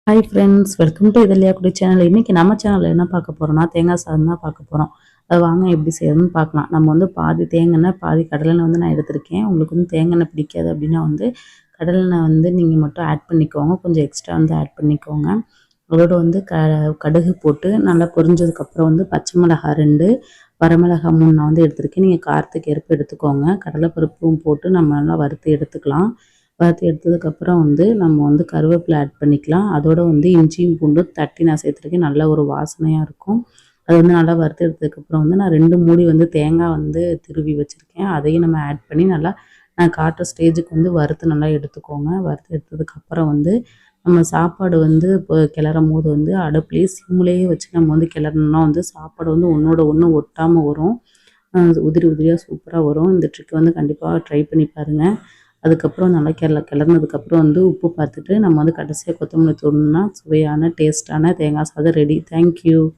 Hi friends, welcome to இதழியா குடி channel. இன்றைக்கி நம்ம சேனலில் என்ன பார்க்க போகிறோம்னா தேங்காய் சாதம் தான் பார்க்க போகிறோம். அது வாங்க எப்படி செய்யறதுன்னு பார்க்கலாம். நம்ம வந்து பாதி தேங்காய் பாதி கடலெண்ணெய் வந்து நான் எடுத்திருக்கேன். உங்களுக்கு வந்து தேங்காய் பிடிக்காது அப்படின்னா வந்து கடலெண்ணெய் வந்து நீங்கள் மட்டும் ஆட் பண்ணிக்கோங்க. கொஞ்சம் எக்ஸ்ட்ரா வந்து ஆட் பண்ணிக்கோங்க. அதோட வந்து கடுகு போட்டு நல்லா பொரிஞ்சதுக்கப்புறம் வந்து பச்சை மிளகாய் 2, வரமிளகாய் 3 நான் வந்து எடுத்திருக்கேன். நீங்கள் காரத்துக்கு ஏற்ப எடுத்துக்கோங்க. கடலைப்பருப்பும் போட்டு நம்ம நல்லா வறுத்து எடுத்துக்கலாம். வறுத்து எடுத்ததுக்கப்புறம் வந்து நம்ம வந்து கருவேப்பிலை ஆட் பண்ணிக்கலாம். அதோட வந்து இஞ்சியும் பூண்டும் தட்டி நான் சேர்த்துருக்கேன். நல்ல ஒரு வாசனையாக இருக்கும். அது வந்து நல்லா வறுத்து எடுத்ததுக்கப்புறம் வந்து நான் 2 மூடி வந்து தேங்காய் வந்து திருவி வச்சுருக்கேன். அதையும் நம்ம ஆட் பண்ணி நல்லா நான் காட்டுற ஸ்டேஜுக்கு வந்து வறுத்து நல்லா எடுத்துக்கோங்க. வறுத்து எடுத்ததுக்கப்புறம் வந்து நம்ம சாப்பாடு வந்து இப்போ கிளறும்போது வந்து அடுப்புலேயே சிம்முலேயே வச்சு நம்ம வந்து கிளறணும்னா வந்து சாப்பாடு வந்து ஒன்றோட ஒன்று ஒட்டாமல் வரும். உதிரி உதிரியாக சூப்பராக வரும். இந்த ட்ரிக் வந்து கண்டிப்பாக ட்ரை பண்ணி பாருங்கள். அதுக்கப்புறம் நல்லா கிளறுனதுக்கப்புறம் வந்து உப்பு பார்த்துட்டு நம்ம வந்து கடைசியாக கொத்தமல்லி தூவினோம்னா சுவையான டேஸ்ட்டான தேங்காய் சாதம் ரெடி. தேங்க்யூ.